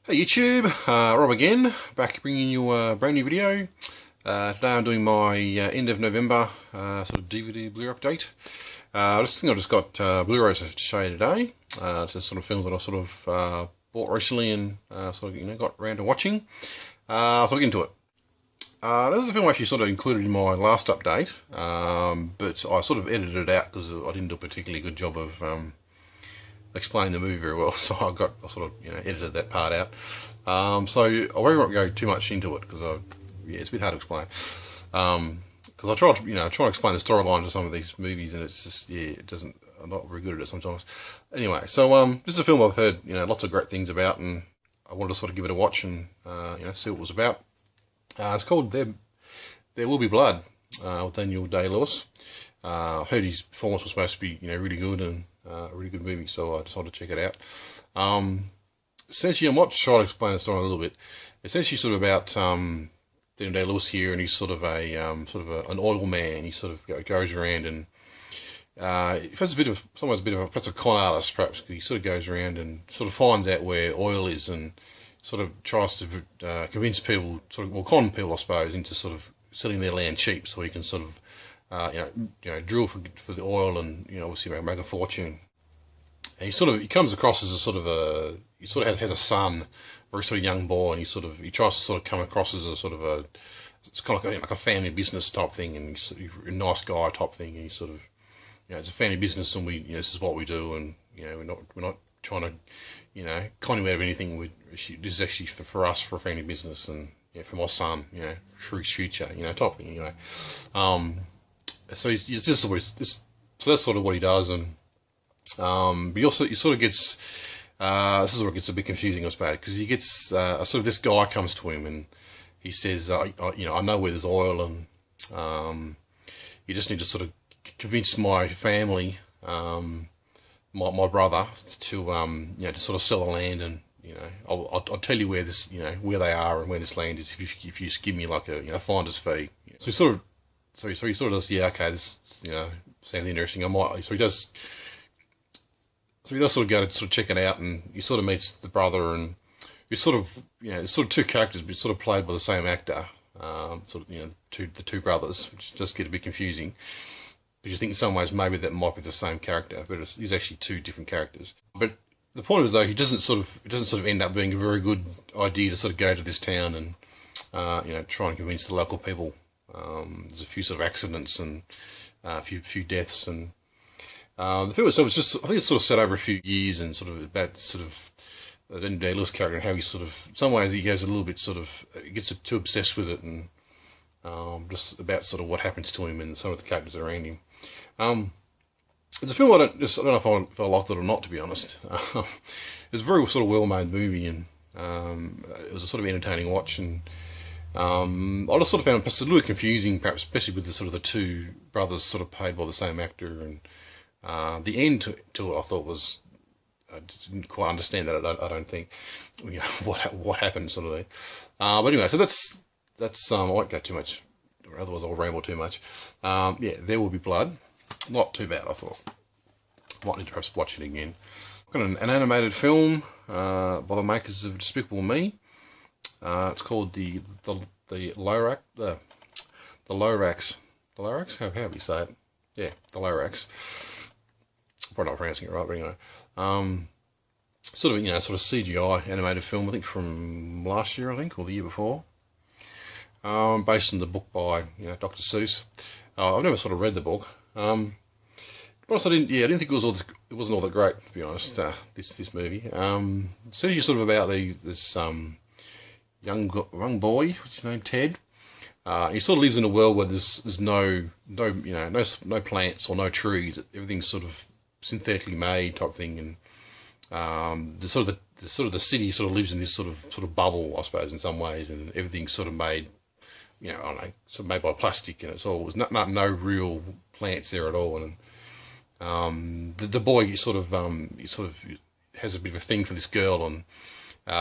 Hey YouTube, Rob again, back bringing you a brand new video. Today I'm doing my end of November sort of DVD Blu-ray update. I just got Blu-rays to show you today. Just sort of films that I sort of bought recently and sort of got around to watching. So I'll get into it. This is a film I actually sort of included in my last update, but I sort of edited it out because I didn't do a particularly good job of explaining the movie very well, so I sort of edited that part out. So I won't go too much into it because it's a bit hard to explain. Because I try to explain the storylines of some of these movies, and it's just I'm not very good at it sometimes. Anyway, so this is a film I've heard lots of great things about, and I wanted to sort of give it a watch and see what it was about. It's called There Will Be Blood with Daniel Day-Lewis. I heard his performance was supposed to be really good and a really good movie, so I decided to check it out. Essentially, I might try to explain the story a little bit. Essentially, sort of about Daniel Day-Lewis here, and he's sort of an oil man. He sort of goes around and he's a bit of a con artist, perhaps. Because he sort of goes around and sort of finds out where oil is and sort of tries to convince people, con people, I suppose, into sort of selling their land cheap, so he can sort of drill for the oil and obviously make a fortune. And he comes across as he has a son, very sort of young boy, and he tries to sort of come across as it's kind of like a family business type thing, and he's a nice guy type thing, and he's sort of it's a family business, and this is what we do, and we're not trying to con you out of anything. This is actually for us, for a family business, and for my son, for his future, type thing, So so that's sort of what he does, and but he sort of gets this is where it gets a bit confusing, I suppose, because he gets sort of this guy comes to him and he says, I know where there's oil, and you just need to sort of convince my family, my brother, to to sort of sell the land, and I'll tell you where this where they are and where this land is if you just give me like a finder's fee. So he sort of does, okay, this sounds interesting. So he does sort of go to sort of check it out, and he sort of meets the brother, and there's sort of two characters, but sort of played by the same actor. The two brothers, which just get a bit confusing, because you think in some ways maybe that might be the same character, but he's actually two different characters. But the point is, though, it doesn't sort of end up being a very good idea to sort of go to this town and try and convince the local people. There's a few sort of accidents and a few deaths, and the film itself I think it's sort of set over a few years, and sort of about sort of the Daniel Day-Lewis character and how he sort of, in some ways he goes a little bit he gets too obsessed with it, and just about sort of what happens to him and some of the characters around him. It's a film I don't know if I liked it or not, to be honest. It's a very sort of well-made movie, and it was a sort of entertaining watch, and I just sort of found it a little confusing, perhaps, especially with the two brothers sort of played by the same actor, and the end to it I thought was, I didn't quite understand that. I don't think what happened sort of there. But anyway, so that's I won't go too much, or otherwise I'll ramble too much. There Will Be Blood. Not too bad, I thought. Might need to perhaps watch it again. Got an animated film by the makers of Despicable Me. It's called the Lorax. The Lorax. The Lorax? How do you say it? Yeah, the Lorax. Probably not pronouncing it right, but anyway. Sort of CGI animated film, I think from last year, or the year before. Based on the book by Dr. Seuss. I've never sort of read the book. But I didn't think it wasn't all that great, to be honest. This movie. It's actually sort of about this young boy, what's his name, Ted. He sort of lives in a world where there's no plants or no trees. Everything's sort of synthetically made type thing, and the city sort of lives in this sort of bubble, I suppose, in some ways, and everything's sort of made, I don't know, sort of made by plastic, and there's no real plants there at all, and the boy he sort of has a bit of a thing for this girl, and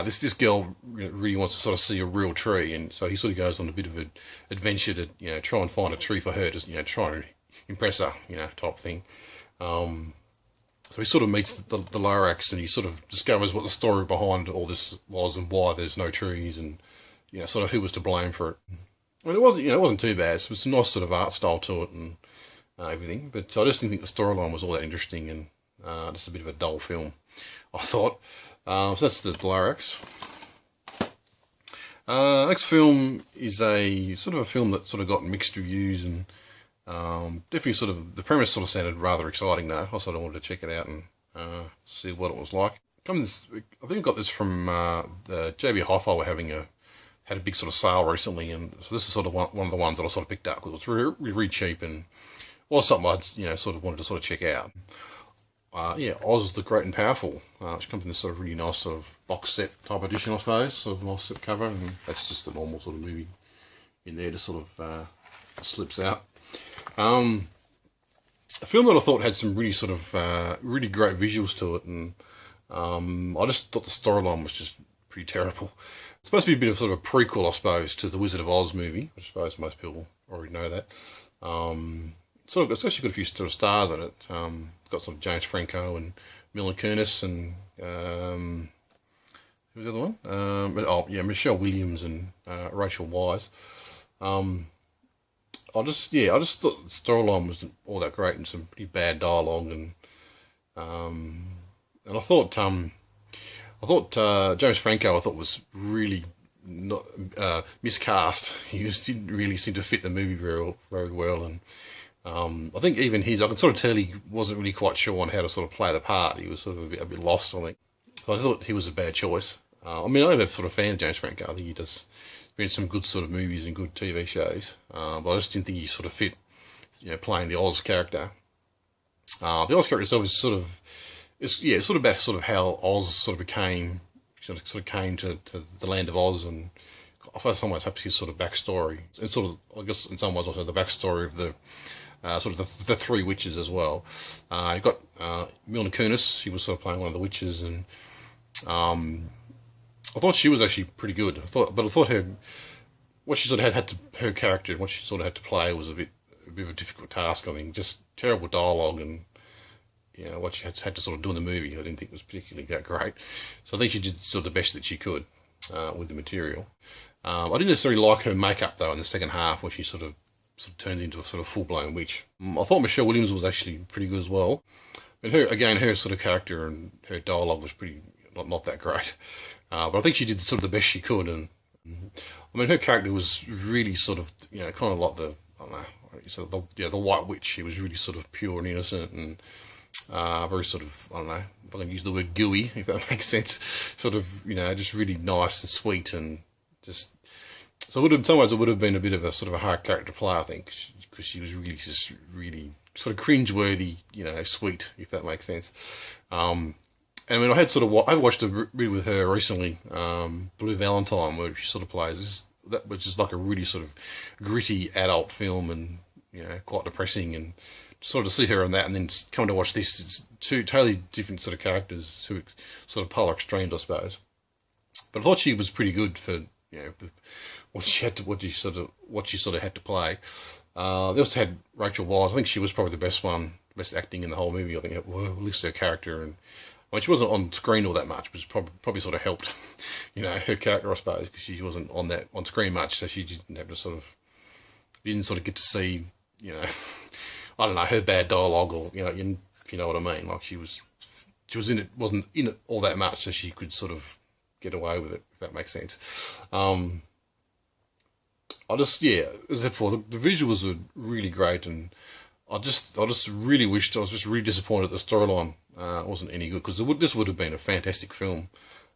this girl really wants to sort of see a real tree, and so he sort of goes on a bit of an adventure to try and find a tree for her, just try and impress her, type thing. So So he sort of meets the Lorax, and he sort of discovers what the story behind all this was and why there's no trees, and sort of who was to blame for it. I mean, it wasn't too bad. It was a nice sort of art style to it and everything, but I just didn't think the storyline was all that interesting, and just a bit of a dull film, I thought. So that's the Lorax. Next film is a sort of a film that sort of got mixed reviews, and definitely sort of the premise sort of sounded rather exciting though. I sort of wanted to check it out and see what it was like. I think I got this from the JB Hi-Fi were had a big sort of sale recently, and so this is sort of one of the ones that I sort of picked up because it was really cheap and was something I'd sort of wanted to sort of check out. Oz the Great and Powerful, which comes in this sort of really nice sort of box set type edition, I suppose, sort of nice set cover, and that's just the normal sort of movie in there, just sort of slips out. A film that I thought had some really sort of really great visuals to it, and I just thought the storyline was just pretty terrible. It's supposed to be a bit of sort of a prequel, I suppose, to the Wizard of Oz movie, which I suppose most people already know that. It's actually got a few sort of stars in it. It's got sort of James Franco and Mila Kunis and who's the other one? Michelle Williams and Rachel Weisz. I just thought the storyline wasn't all that great, and some pretty bad dialogue, and I thought James Franco was really not miscast. He just didn't really seem to fit the movie very well, and I think even I could sort of tell he wasn't really quite sure on how to sort of play the part. He was sort of a bit lost, I think. So I thought he was a bad choice. I'm a sort of fan of James Franco. I think he does been some good sort of movies and good TV shows, but I just didn't think he sort of fit, playing the Oz character. The Oz character itself is sort of about sort of how Oz sort of came to the land of Oz, and I suppose in some ways perhaps his sort of backstory, and sort of, I guess in some ways also the backstory of the sort of the three witches as well. You got Mila Kunis. She was sort of playing one of the witches, and I thought she was actually pretty good. I thought what she sort of her character and what she sort of had to play was a bit of a difficult task. I mean, just terrible dialogue, and what she had to sort of do in the movie, I didn't think was particularly that great. So I think she did sort of the best that she could with the material. I didn't necessarily like her makeup though in the second half, where she sort of turned into a sort of full-blown witch. I thought Michelle Williams was actually pretty good as well. And her sort of character and her dialogue was pretty not that great. But I think she did sort of the best she could, and I mean her character was really sort of kind of like the White Witch. She was really sort of pure and innocent, and very sort of, I don't know if I can use the word gooey, if that makes sense. Sort of just really nice and sweet, and just so in some ways it would have been a bit of a sort of a hard character to play, I think, because she was really just really sort of cringeworthy, sweet, if that makes sense. And I mean, I watched a movie with her recently, Blue Valentine, where she sort of plays this, that which is like a really sort of gritty adult film, and quite depressing, and sort of to see her in that, and then come to watch this, it's two totally different sort of characters, two sort of polar extremes, I suppose. But I thought she was pretty good for what she sort of had to play. They also had Rachel Weisz. I think she was probably the best acting in the whole movie. I think at least her character, and I mean, she wasn't on screen all that much, which probably sort of helped, her character, I suppose, because she wasn't on screen much, so she didn't have to didn't get to see, I don't know, her bad dialogue, or if you know what I mean. Like she was in it, wasn't in it all that much, so she could sort of get away with it, if that makes sense. As I said before, the visuals were really great, and I just really wished, I was just really disappointed the storyline wasn't any good, because this would have been a fantastic film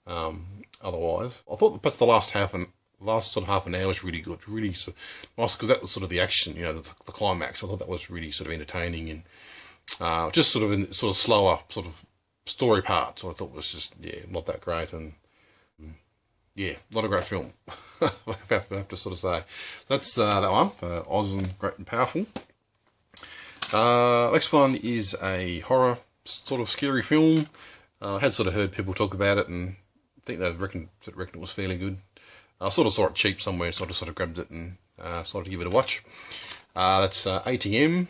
otherwise. I thought the last sort of half an hour was really good, really sort of nice, because that was sort of the action, the climax. I thought that was really sort of entertaining, and just sort of slower sort of story parts I thought was just not that great, and not a great film. I have to sort of say. That's that one, Oz and Great and Powerful. Next one is a horror sort of scary film. I had sort of heard people talk about it, and I think they reckon it was fairly good. I sort of saw it cheap somewhere, so I just sort of grabbed it and started to give it a watch. That's A.T.M.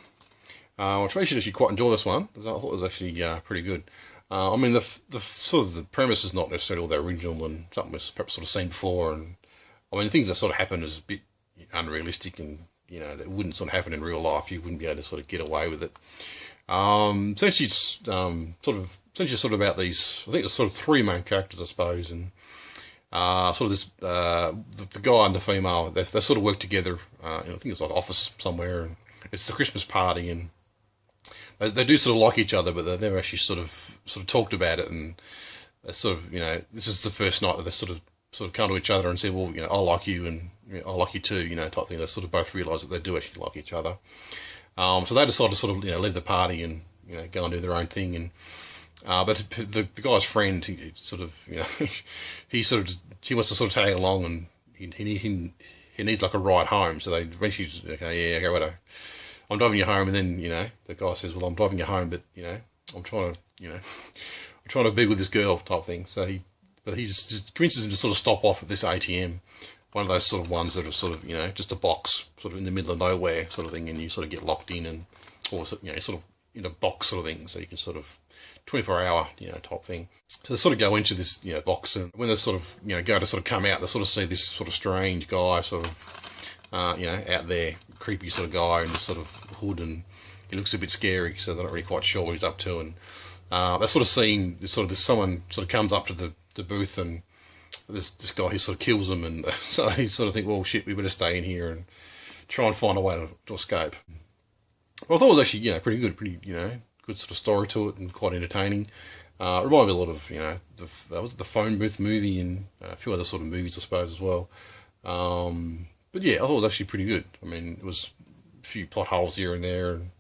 I actually quite enjoy this one. I thought it was actually pretty good. I mean, the sort of the premise is not necessarily all that original, and something was perhaps sort of seen before. And I mean, things that sort of happen is a bit unrealistic, and that wouldn't sort of happen in real life. You wouldn't be able to sort of get away with it. Essentially, it's sort of about these. I think there's sort of three main characters, I suppose, and sort of this the guy and the female. They sort of work together. I think it's like an office somewhere, and it's the Christmas party, and they do sort of like each other, but they've never actually sort of talked about it, and they sort of this is the first night that they sort of come to each other and say, well, I like you, and I like you too, type thing. They sort of both realise that they do actually like each other. So they decide to sort of leave the party and go and do their own thing, and but the guy's friend, he sort of he wants to sort of tag along, and he needs like a ride home. So they eventually okay, whatever. I'm driving you home, and then the guy says, well, I'm driving you home, but I'm trying to be with this girl type thing. So he just convinces him to sort of stop off at this A.T.M, one of those sort of ones that are sort of just a box sort of in the middle of nowhere sort of thing, and you sort of get locked in, and or sort of in a box sort of thing, so you can sort of 24-hour type thing. So they sort of go into this box, and when they sort of go to sort of come out, they sort of see this sort of strange guy sort of out there, creepy sort of guy in this sort of hood, and he looks a bit scary, so they're not really quite sure what he's up to. And they're sort of seeing this someone sort of comes up to the booth, and this guy, he sort of kills them, and so he sort of think, well, shit, we better stay in here and try and find a way to escape. Well, I thought it was actually pretty good, good sort of story to it, and quite entertaining. It reminded me a lot of was it the Phone Booth movie, and a few other sort of movies, I suppose, as well. But yeah, I thought it was actually pretty good. I mean, it was a few plot holes here and there, and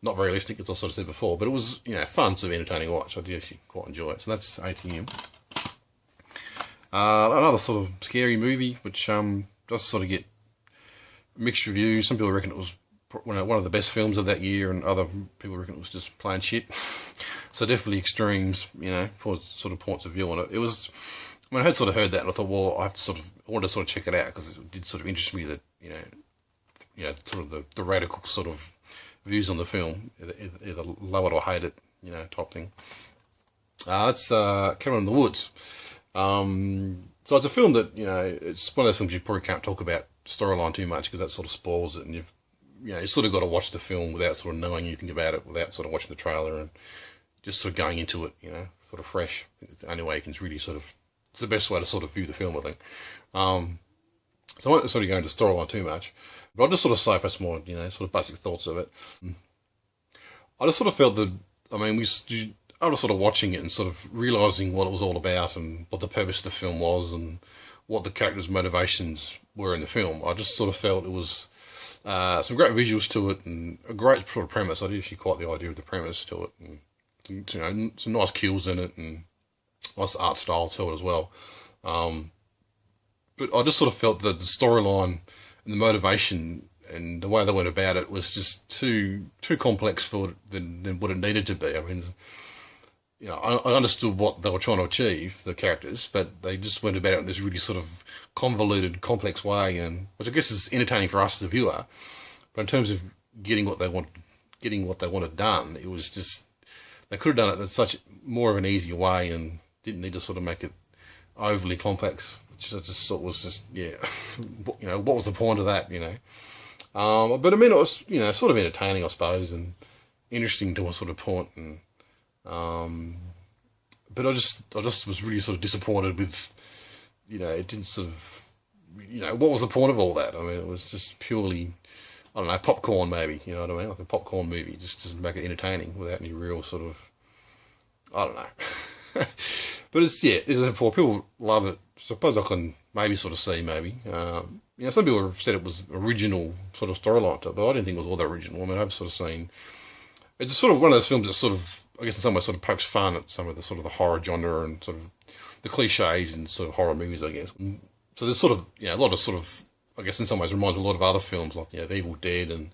not very realistic, as I sort of said before, but it was fun, sort of entertaining watch. I did actually quite enjoy it. So that's A.T.M. Another sort of scary movie, which does sort of get mixed reviews. Some people reckon it was one of the best films of that year, and other people reckon it was just plain shit. So definitely extremes, for sort of points of view on it. It was, I mean, I had sort of heard that, and I thought, well, I wanted to sort of check it out, because it did sort of interest me that, sort of the radical sort of views on the film, either love it or hate it, type thing. It's Cabin in the Woods. So it's a film that, it's one of those films you probably can't talk about storyline too much, because that sort of spoils it, and you sort of got to watch the film without sort of knowing anything about it, without sort of watching the trailer, and just sort of going into it, sort of fresh. It's the only way you can really sort of, it's the best way to sort of view the film, I think. So I won't sort of go into storyline too much, but I'll just sort of say perhaps more, sort of basic thoughts of it. I just sort of felt that, I mean, I was sort of watching it and sort of realising what it was all about, and what the purpose of the film was, and what the characters' motivations were in the film. I just sort of felt it was some great visuals to it, and a great sort of premise. I did actually quite the idea of the premise to it, and some nice kills in it, and nice art style to it as well. But I just sort of felt that the storyline and the motivation and the way they went about it was just too complex for it than what it needed to be. I mean, I understood what they were trying to achieve, the characters, but they just went about it in this really sort of convoluted, complex way, and which I guess is entertaining for us as a viewer. But in terms of getting what they wanted done, it was just, they could have done it in such more of an easier way, and didn't need to sort of make it overly complex, which I just thought was just, what was the point of that, But I mean, it was, sort of entertaining, I suppose, and interesting to a sort of point, and but I just was really sort of disappointed with, it didn't sort of, what was the point of all that? I mean, it was just purely, I don't know, popcorn maybe, you know what I mean? Like a popcorn movie, just to make it entertaining without any real sort of, I don't know. But it's for people love it. I suppose I can maybe sort of see maybe. Some people have said it was original sort of storyline to it, but I didn't think it was all that original. I mean, I've sort of seen, it's sort of one of those films that sort of, I guess in some way sort of pokes fun at some of the sort of the horror genre and sort of the cliches in sort of horror movies, I guess. So there's sort of, a lot of sort of, I guess in some ways reminds me a lot of other films like, The Evil Dead, and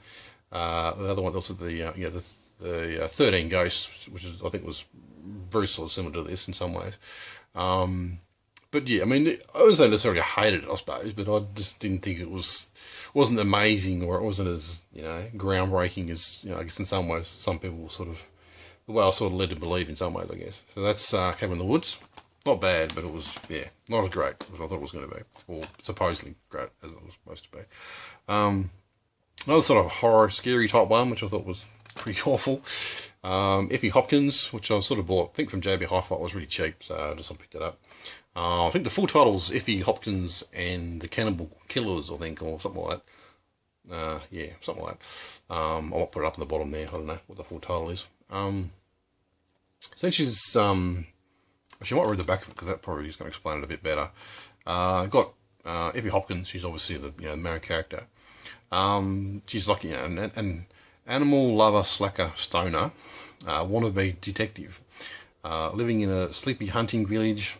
the other one, also the 13 Ghosts, which is, I think was very sort of similar to this in some ways. But But yeah, I mean, I wasn't necessarily hated it, I suppose, but I just didn't think wasn't amazing, or it wasn't as, groundbreaking as, I guess in some ways some people sort of, the way I was sort of led to believe in some ways, I guess. So that's Cabin in the Woods. Not bad, but it was, not as great as I thought it was going to be, or supposedly great as it was supposed to be. Another sort of horror, scary type one, which I thought was pretty awful. Effie Hopkins, which I sort of bought, I think from JB Hi-Fi. It was really cheap, so I just picked it up. I think the full title's Effie Hopkins and the Cannibal Killers, I think, or something like that. Yeah, something like that. I might put it up in the bottom there. I don't know what the full title is. So she's, actually I might read the back of it, because that probably is going to explain it a bit better. Got Effie Hopkins, she's obviously the main character. She's like, an animal lover, slacker, stoner, wannabe detective, living in a sleepy hunting village.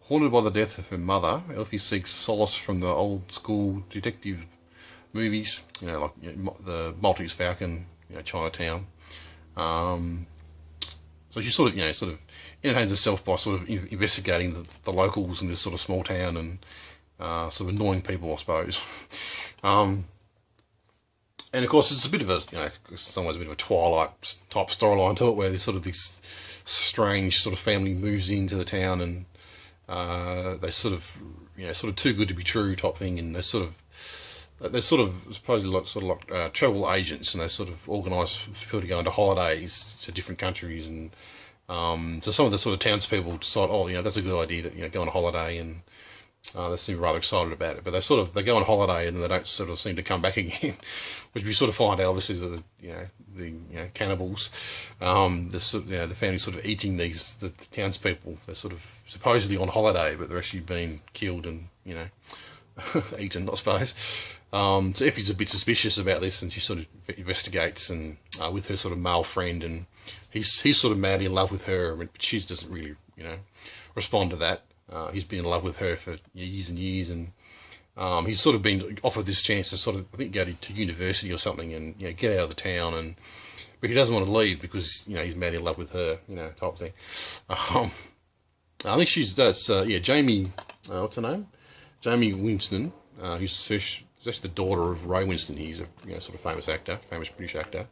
Haunted by the death of her mother, Elfie seeks solace from the old school detective movies, like the Maltese Falcon, Chinatown. So she sort of entertains herself by sort of investigating the locals in this sort of small town, and sort of annoying people, I suppose. And of course, it's a bit of a, in some ways, a bit of a Twilight type storyline to it, where there's sort of this strange sort of family moves into the town, and they sort of too good to be true type thing, and they're sort of supposedly like travel agents, and they sort of organise for people to go into holidays to different countries, and so some of the sort of townspeople decide, that's a good idea to go on a holiday, and they seem rather excited about it. But they go on holiday, and then they don't sort of seem to come back again, which we sort of find out obviously the cannibals, the family sort of eating the townspeople. They're sort of supposedly on holiday, but they're actually being killed and eaten, I suppose. So Effie's a bit suspicious about this, and she sort of investigates, and with her sort of male friend, and he's sort of madly in love with her, but she doesn't really respond to that. He's been in love with her for years and years, and he's sort of been offered this chance to sort of, I think, go to university or something, and get out of the town, but he doesn't want to leave because he's madly in love with her, type of thing. I think that's Jamie. What's her name? Jamie Winston. She's actually the daughter of Ray Winston. He's a sort of famous British actor.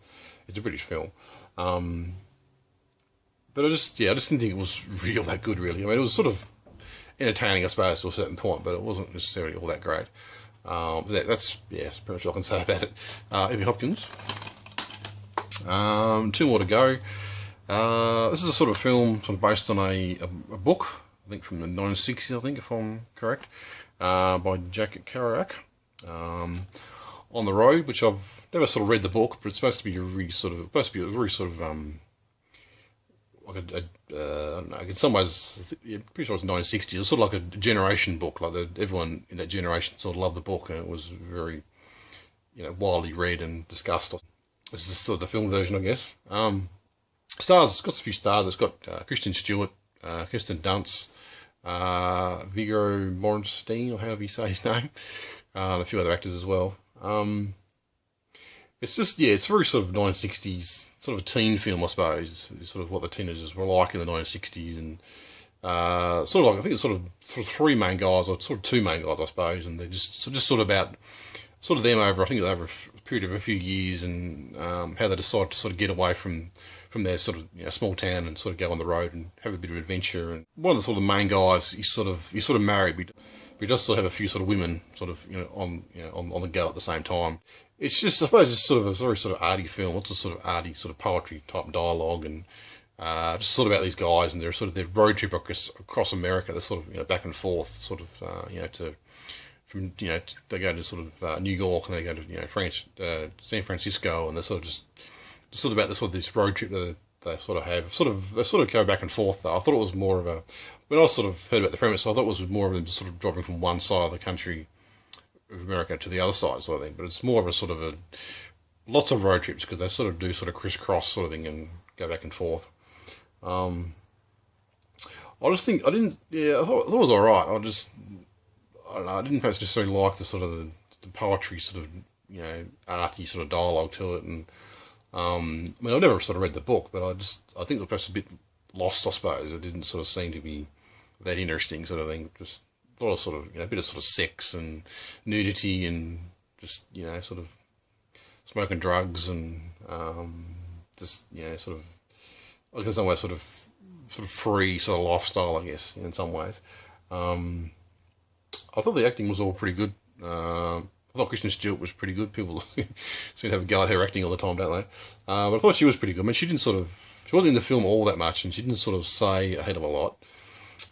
It's a British film. But I just didn't think it was real that good, really. I mean, it was sort of entertaining, I suppose, to a certain point, but it wasn't necessarily all that great. That's pretty much all I can say about it. Effie Hopkins. 2 more to go. This is a sort of film sort of based on a book, I think from the 1960s, I think, if I'm correct, by Jack Kerouac. On the Road, which I've never sort of read the book, but it's supposed to be a very sort of like I don't know, in some ways, pretty sure it's 1960s. It was sort of like a generation book, like everyone in that generation sort of loved the book, and it was very, widely read and discussed. This is sort of the film version, I guess. Stars, it's got a few stars. It's got Kristen Stewart, Kirsten Dunst, Viggo Mortensen, or however you say his name, a few other actors as well. It's just, it's very sort of 1960s, sort of a teen film, I suppose. It's sort of what the teenagers were like in the 1960s, and sort of like, I think it's sort of 3 main guys, or sort of 2 main guys, I suppose, and they're just sort of about, sort of them over a period of a few years, and how they decide to sort of get away from their sort of small town and sort of go on the road and have a bit of adventure. And one of the sort of main guys, he's sort of married, but he does sort of have a few sort of women sort of on the go at the same time. It's just, I suppose, it's sort of a very sort of arty film. It's a sort of arty sort of poetry type dialogue, and just sort of about these guys and their sort of their road trip across America. They're sort of back and forth, sort of they go to sort of New York, and they go to San Francisco, and they're sort of about this road trip that they sort of have. They sort of go back and forth. Though I thought it was more of a, when I sort of heard about the premise, I thought it was more of them just sort of driving from one side of the country of America to the other side, sort of thing. But it's more of a sort of lots of road trips, because they sort of do sort of crisscross sort of thing and go back and forth. I thought it was alright. I don't know, I didn't necessarily like the sort of the poetry sort of, arty sort of dialogue to it. And I mean, I've never sort of read the book, but I think it was perhaps a bit lost, I suppose. It didn't sort of seem to be that interesting sort of thing. Just a lot of sort of, a bit of sort of sex and nudity and just, sort of smoking drugs and just, sort of, I guess in some ways sort of free sort of lifestyle, I guess, in some ways. I thought the acting was all pretty good. I thought Kristen Stewart was pretty good. People seem to have a go at her acting all the time, don't they? But I thought she was pretty good. I mean, she wasn't in the film all that much, and she didn't sort of say a hell of a lot.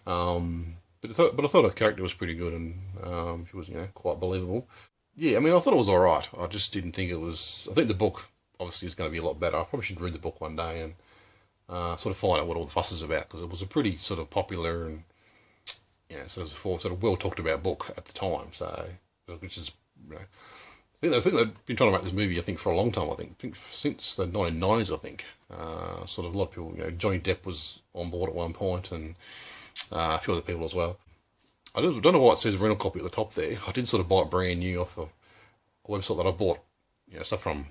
But I thought her character was pretty good, and she was, quite believable. Yeah, I mean, I thought it was all right. I just didn't think it was. I think the book obviously is going to be a lot better. I probably should read the book one day and sort of find out what all the fuss is about, because it was a pretty sort of popular and sort of well talked about book at the time. So, which is, I think they've been trying to make this movie, I think, for a long time. I think since the 1990s. I think sort of a lot of people. Johnny Depp was on board at one point, and a few other people as well. I don't know why it says rental copy at the top there. I did sort of buy it brand new off a website that I bought stuff from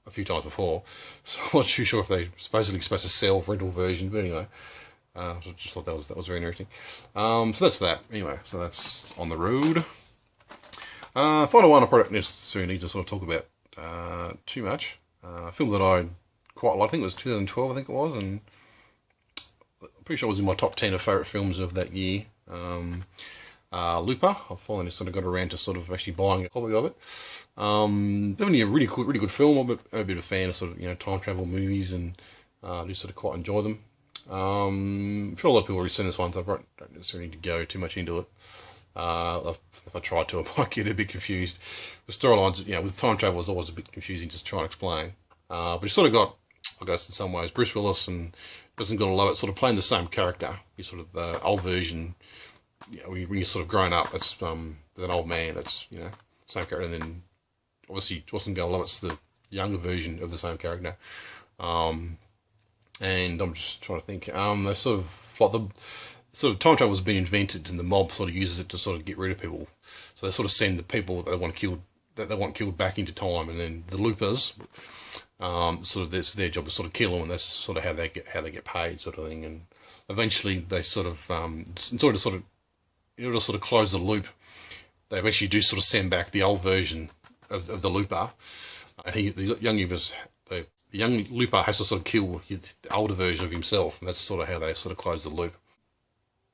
a few times before, so I'm not too sure if they're supposed to sell rental version, but anyway, I just thought that was very interesting. So that's that. Anyway, so that's on the road. Final one I probably don't necessarily need to sort of talk about too much. A film that I quite liked, I think it was 2012, I think it was, and I'm pretty sure it was in my top 10 of favourite films of that year. Looper. I've finally sort of got around to sort of actually buying a copy of it. Definitely a really good film. I'm a bit of a fan of sort of time travel movies, and I do sort of quite enjoy them. I'm sure a lot of people have already seen this one, so I don't necessarily need to go too much into it. If I tried to, I might get a bit confused. The storylines, with time travel is always a bit confusing just to try and explain. But you sort of got, I guess in some ways, Bruce Willis, and doesn't gotta love it, sort of playing the same character. You sort of the old version. When you're sort of grown up, that's an old man. That's same character, and then obviously Justin Gale-Lovett's the younger version of the same character. And I'm just trying to think. They sort of like the sort of time travel has been invented, and the mob sort of uses it to sort of get rid of people. So they sort of send the people that they want killed back into time, and then the loopers, sort of that's their job to sort of kill them, and that's sort of how they get paid, sort of thing. And eventually they sort of in order to sort of close the loop, they eventually do sort of send back the old version of the looper, and the young looper has to sort of kill the older version of himself, and that's sort of how they sort of close the loop.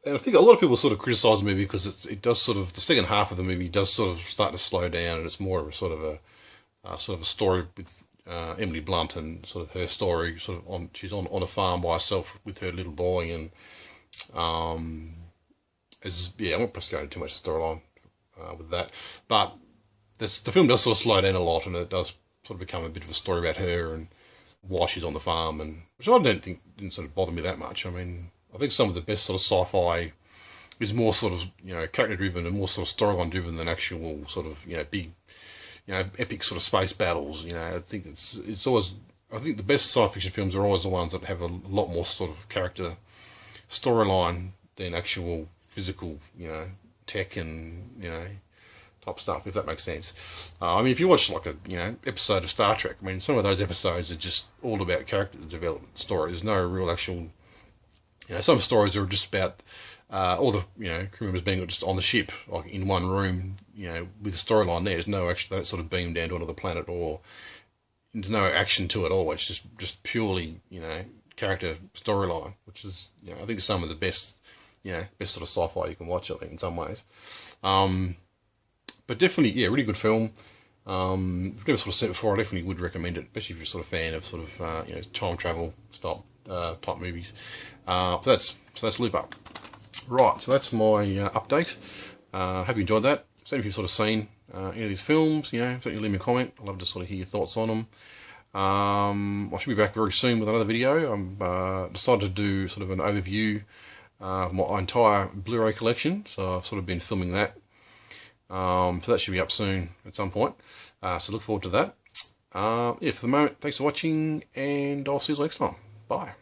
And I think a lot of people sort of criticise the movie because it does sort of, the second half of the movie does sort of start to slow down, and it's more of a sort of a story with Emily Blunt, and sort of her story she's on a farm by herself with her little boy, and I won't press go into too much storyline with that, but the film does sort of slow down a lot, and it does sort of become a bit of a story about her and why she's on the farm, and which I don't think didn't sort of bother me that much. I mean, I think some of the best sort of sci-fi is more sort of character driven and more sort of storyline driven than actual sort of big epic sort of space battles. I think it's always, I think the best science fiction films are always the ones that have a lot more sort of character storyline than actual physical tech and type stuff, if that makes sense. I mean, if you watch like a episode of Star Trek, I mean, some of those episodes are just all about character development story. There's no real actual, some stories are just about all the crew members being just on the ship, like in one room, with a storyline. There's no actual, that sort of beamed down to another planet, or there's no action to it all. It's just purely character storyline, which is I think some of the best best sort of sci-fi you can watch, I think, in some ways. But definitely, really good film. I've never sort of said it before, I definitely would recommend it, especially if you're sort of a fan of sort of time travel type movies. So that's Looper. Right, so that's my update. Hope you enjoyed that. So if you've sort of seen any of these films, certainly leave me a comment. I'd love to sort of hear your thoughts on them. I should be back very soon with another video. I'm decided to do sort of an overview of my entire Blu-ray collection, so I've sort of been filming that. So that should be up soon at some point. So look forward to that. For the moment, thanks for watching, and I'll see you next time. Bye.